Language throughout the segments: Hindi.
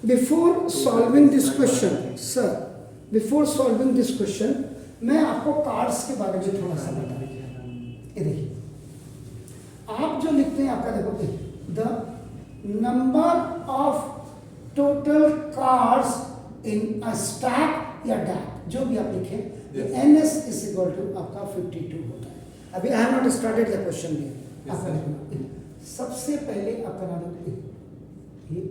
Before solving this question sir, before solving this question मैं आपको कार्ड्स के बारे में थोड़ा सा बता दूं। ये देखिए, आप जो लिखते हैं आपका देखो, the number of total cards in a stack या डैक, जो भी आप लिखें, NS इज इक्वल टू आपका 52 होता है। अभी I have not started the question here. आपका देखो, सबसे पहले आपका नाम ये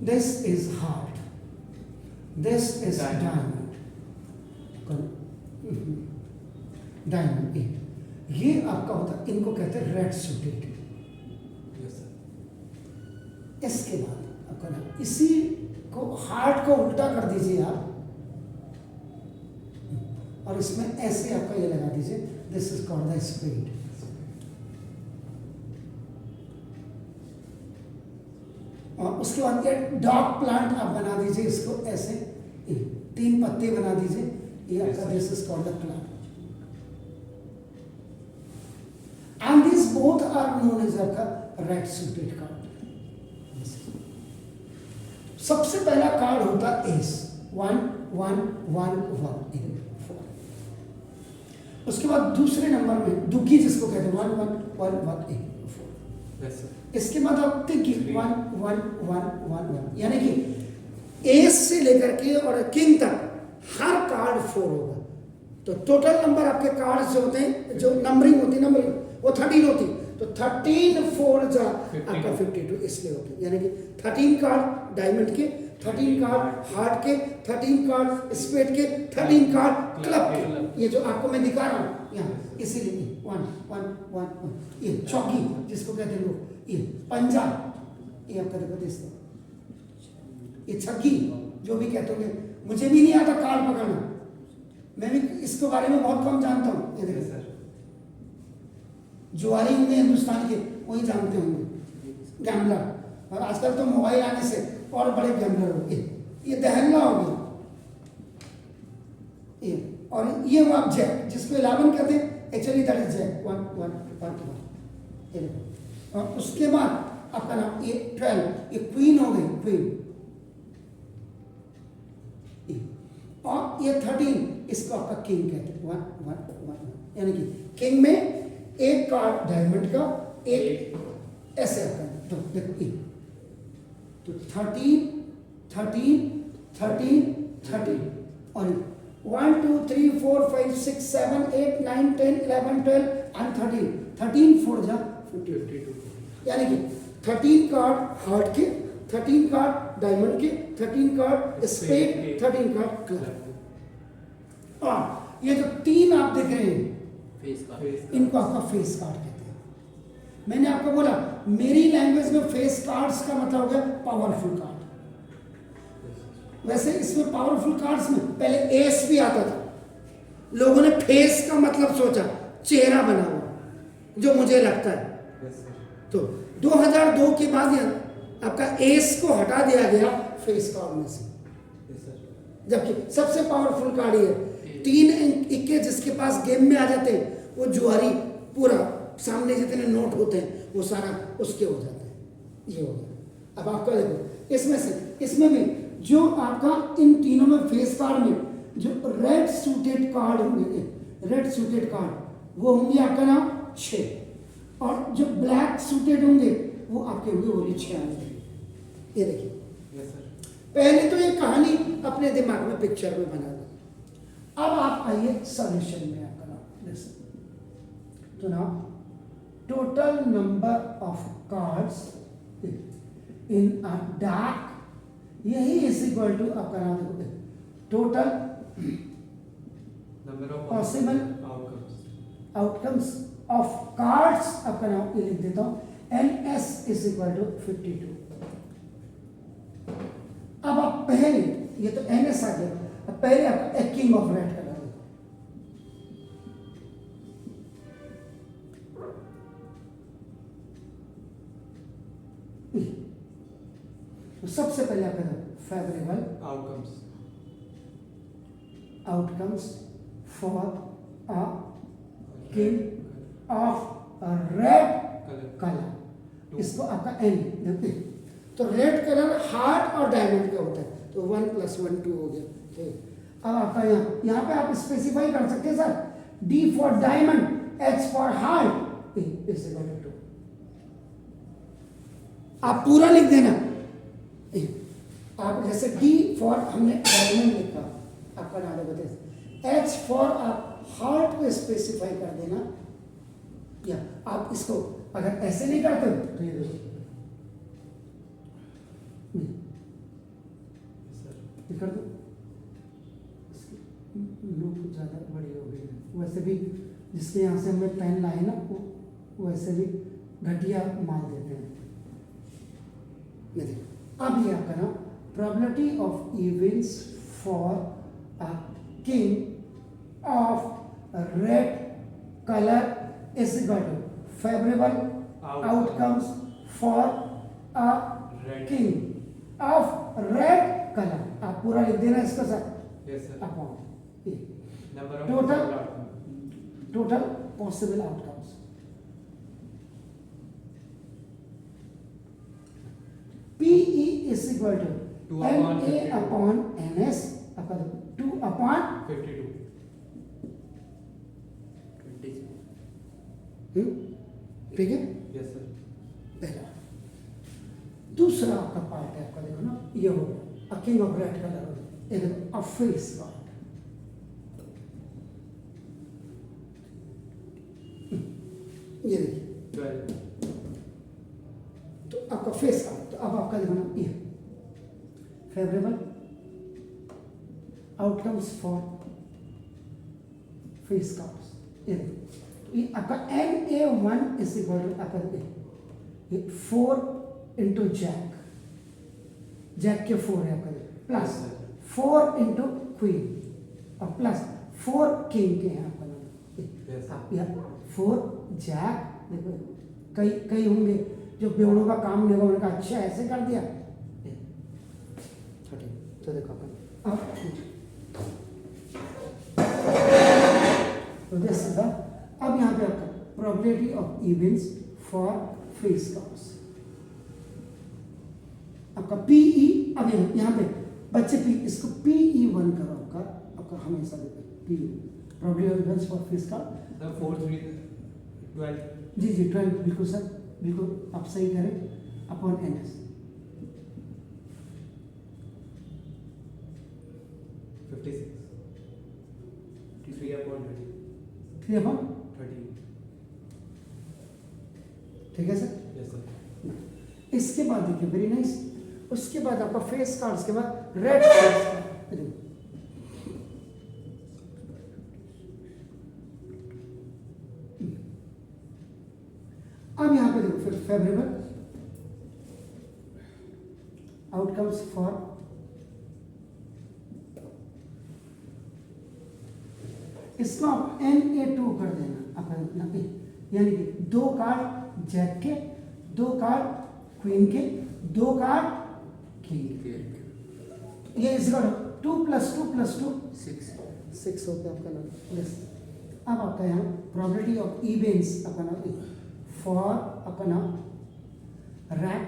this is heart, this is diamond, diamond. ये आपका होता है, इनको कहते हैं रेड सूटेड। इसके बाद आपका नाम, इसी को हार्ट को उल्टा कर दीजिए आप, और इसमें ऐसे आपका ये लगा दीजिए, this is called the spade. और उसके बाद ये डॉग प्लांट आप बना दीजिए, इसको ऐसे 3 पत्ते बना दीजिए, ये आपका this is called the plant. And this both are known as आपका रेड सूटेड कार्ड। सबसे पहला कार्ड होता है एस, 1 1 1 1 4। उसके बाद दूसरे नंबर में दुखी, जिसको कहते हैं 1 1 1 1 4। इसके बाद आप तिकी 1 1 1 1 1, यानी कि एस से लेकर के और किंग तक हर कार्ड 4 होगा। तो टोटल नंबर आपके कार्ड जो होते हैं, जो नंबरिंग होती है, नंबरिंग वो 13 होती, तो 13 4 जा आपका 52 इसलिए होते हैं। यानी कि 13 कार्ड डायमंड के, 13 कार्ड हार्ट के, 13 कार्ड स्पेड के, 13 कार्ड क्लब के। ये जो आपको मैं दिखा रहा हूँ यहाँ, इसीलिए 1 1 1 1। ये चौकी जिसको कहते हैं लोग, ये पंजा, ये आपका देखो दिस, ये छक्की जो भी कहते होंगे, मुझे भी नहीं आता कार्ड पकड़ना, मैं भी इसके बारे में बहुत कम जानता हूँ। ये देखो सर, जुआरी होंगे हिंदुस्तान के, वही जानते होंगे गैम्बलर, और आजकल तो मोबाइल आने से और बड़े गैम्बलर हो गए। ये दहल्ला हो गया, ये, और ये हुआ जैक, जिसको 11 कहते हैं, एक्चुअली दैट इज जैक 1 1 1 1। और उसके बाद आपका नाम ये 12, ये क्वीन हो गई, क्वीन। और ये 13, इसको आपका किंग कहते हैं, 1 1 1 1। यानी कि किंग में एक कार्ड डायमंड का, एक ऐसे आता है। तो देखो ये, तो 13 13 13 13, और 1 2 3 4 5 6 7 8 9 10 11 12 एंड 13 13 4 जा 52। यानी कि 13 कार्ड हार्ट के, 13 कार्ड डायमंड के, 13 कार्ड स्पेड, 13 कार्ड क्लब। और ये जो 3 आप देख रहे हैं, इनको आपका फेस कार्ड कहते हैं। मैंने आपको बोला मेरी लैंग्वेज में फेस कार्ड्स का मतलब हो गया पावरफुल कार्ड। वैसे इसमें पावरफुल कार्ड्स में पहले एस भी आता था, लोगों ने फेस का मतलब सोचा चेहरा बना हुआ, जो मुझे लगता है। तो 2002 के बाद आपका एस को हटा दिया गया फेस कार्ड में से, जबकि सबसे पावरफुल कार्ड ये 3 इक्के जिसके पास गेम में आ जाते हैं, वो जुआरी पूरा सामने जितने नोट होते हैं वो सारा उसके हो जाता है। ये हो गया। अब आपका देखो इसमें से, इसमें भी जो आपका इन तीनों में फेस कार्ड में जो रेड सूटेड कार्ड होंगे, रेड सूटेड कार्ड वो होंगे आपका नाम 6, और जो ब्लैक सूटेड होंगे वो आपके होंगे ओनली 6 आएंगे। ये देखिए, पहले तो ये कहानी अपने दिमाग में पिक्चर में बना लो। अब आप आइए सॉल्यूशन में आपका नाम लिसन। तो now total number of cards in a deck, यही इज इक्वल टू आपका नाम देखो, total number of possible outcomes of cards, आपका नाम ये लिख देता हूं, NS इज इक्वल टू 52। अब आप पहले, ये तो NS आ गया, अब पहले आपका एक किंग ऑफ रेड कलर, तो सबसे पहले आपका favourable outcomes for a king of a red color। इसको आपका n देखते हैं तो रेड कलर हार्ट और डायमंड का होता है, तो 1 + 1 2 हो गया। ठीक, अब आपका यहाँ पे आप स्पेसिफाई कर सकते हैं sir, D for diamond, H for heart, is equal to 2। आप पूरा लिख देना। आप जैसे D फॉर हमने डायमंड लिखा, आपका नाम बताइए, H फॉर आप हार्ट को स्पेसिफाई कर देना, या आप इसको अगर ऐसे नहीं करते तो ये देखो कर दो, लूप ज़्यादा बड़ी हो गई है। वैसे भी जिसके यहाँ से हमने पेन लाए ना वो वैसे भी घटिया माल देते हैं। ये देखो अब ये आपका ना probability of events for a king of red colour is equal to favourable outcomes for a king of red colour. आप पूरा लिख देना इसका sir. Yes sir. Upon number of total possible outcomes. PE is equal to 2 upon NA 52 upon NS, 2 upon 52 ठीक है। Yes sir. पहला दूसरा आपका पार्ट है, आपका देखो ना ये हो गया किंग ऑफ रेड कलर हो गया, ये देखो अ फेस कार्ड, ये देखिए 12 तो आपका फेस कार्ड। तो अब आपका देखो ना ये favourable outcomes for face cards, ये देखो ये आपका NA1 इज इक्वल टू आपका ये 4 इंटू जैक के 4 है आपका, प्लस 4 इंटू क्वीन और प्लस 4 किंग के हैं आपका नाम। 4 जैक, देखो कई होंगे जो बेवड़ों का काम नहीं होगा, उन्होंने कहा अच्छा ऐसे कर दिया। तो देखो अब अब यहाँ पे आपका probability of events for face cards आपका PE। अब यहाँ पे बच्चे इसको PE1 करो, आपका हमेशा PE probability of events for face card. Sir 4 3 12 जी 12 बिल्कुल सर, बिल्कुल आप सही करें, अपॉन NS 56 3 upon 3 अपॉन 30। ठीक है सर। Yes sir. इसके बाद देखिए वेरी नाइस, उसके बाद आपका फेस कार्ड्स के बाद रेड फेस कार्ड। अब यहां पे देखो फिर फेवरेबल आउटकम्स फॉर इसको आप NA2 कर देना अपना, यानी कि 2 कार्ड जैक के, 2 कार्ड क्वीन के, 2 कार्ड किंग के, ये इसका 2 + 2 + 2 6 हो गया आपका नाम। यस अब आपका यहाँ प्रोबेबिलिटी ऑफ इवेंट्स अपना फॉर अपना रैक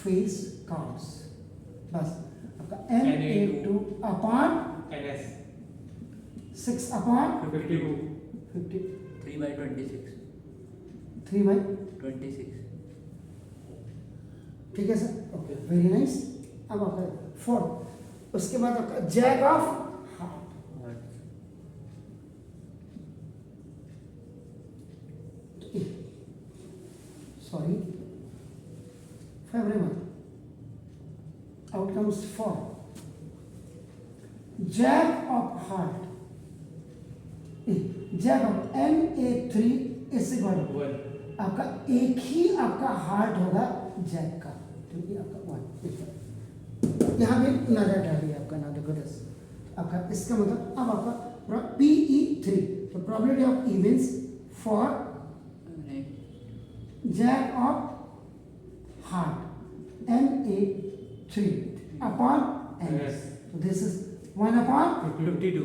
फेस कार्ड्स, बस आपका NA2 अपॉन NS 6 अपॉन 52 50 3/26 3/26। ठीक है सर, ओके वेरी नाइस। अब आपका 4, उसके बाद आपका jack of sorry favourable outcomes for jack of heart, jack of NA3 is equal to 1 आपका एक ही आपका हार्ट होगा जैक का, क्योंकि आपका 1 यहाँ भी नजर डालिए आपका ना देखो दस आपका, इसका मतलब अब आपका PE3 तो probability of events for jack of heart NA3 upon NS, तो this is 1 upon 52।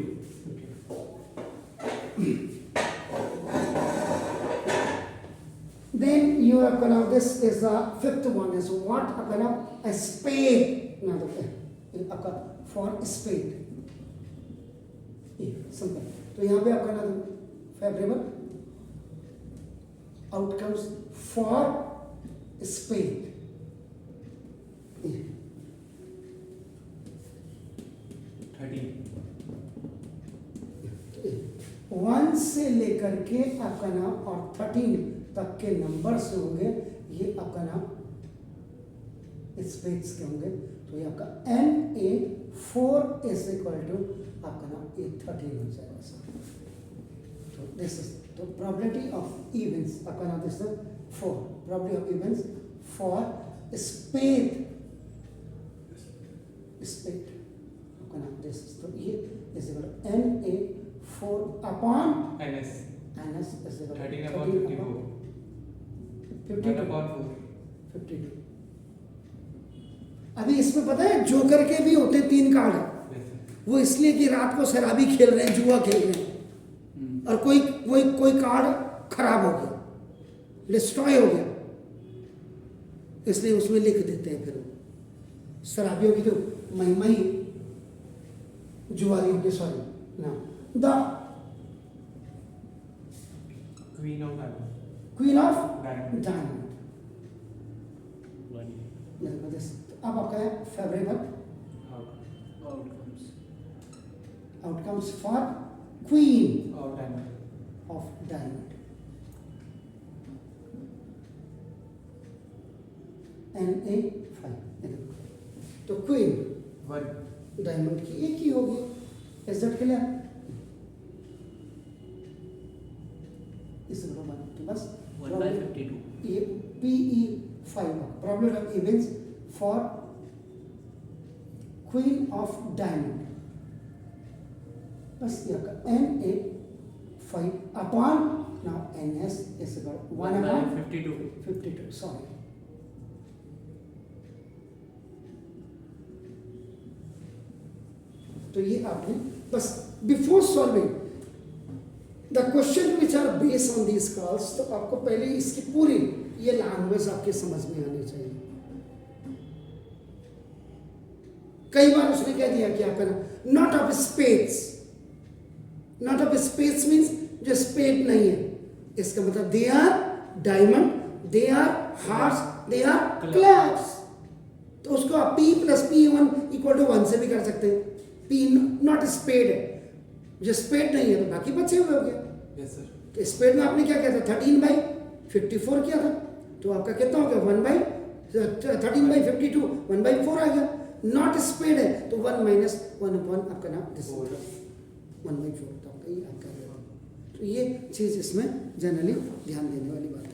you are gonna, this is the fifth one is what gonna, a spade. Now the for spade. Simple. तो यहाँ पे आपका ना favorable outcomes for spade. 13. 1 से लेकर के आपका नाम और 13 तक के नंबर से होंगे, ये आपका नाम स्पेड्स के होंगे। तो ये आपका Na4 इज इक्वल टू आपका नाम A13 हो जाएगा सर। तो दिस इज तो प्रोबेबिलिटी ऑफ इवेंट्स आपका नाम this is 4 probability of events for spade आपका नाम दिस इज। तो ये is equal to Na4 upon NS. NS इज इक्वल 13 upon 54. 1 upon 4. 52। अभी इसमें पता है जोकर के भी होते 3 कार्ड, Yes, sir. वो इसलिए कि रात को शराबी खेल रहे हैं, जुआ खेल रहे हैं और कोई कार्ड खराब हो गया, डिस्ट्रॉय हो गया, इसलिए उसमें लिख देते हैं। फिर वो शराबियों की तो महिमा ही, जुआरियों की सॉरी ना, the Queen of Diamond. Queen of Diamond. Diamond. अब आपका है favourable Outcomes. Outcomes for queen Of Diamond. Of diamond. Na5। तो क्वीन 1. डायमंड की एक ही होगी। Is that clear? इस तो बस 1/52. ये PE5 problem of events for queen of diamond. बस ये आपका Na5 अपॉन नाउ NS इज इक्वल 1 अपॉन 52. 52 सॉरी। तो ये आपने बस before solving the question which are based on these calls, तो आपको पहले इसकी पूरी ये लैंग्वेज आपके समझ में आनी चाहिए। कई बार उसने कह दिया कि आपका not of spades, not of spades means जो स्पेड नहीं है, इसका मतलब they are diamond, they are hearts, they are clubs. तो उसको आप P + P1 = 1 से भी कर सकते हैं। P नॉट स्पेड है, जो स्पेड नहीं है तो बाकी बचे हुए हो गया। Yes, sir. तो स्पेड में आपने क्या किया था 13/54 किया था, तो आपका कितना हो गया 13/52 1/4 आ गया। नॉट स्पेड है तो 1 - 1 अपॉन आपका नाम 1/4 तो आपका ये आपका। तो ये चीज़ इसमें जनरली ध्यान देने वाली बात है।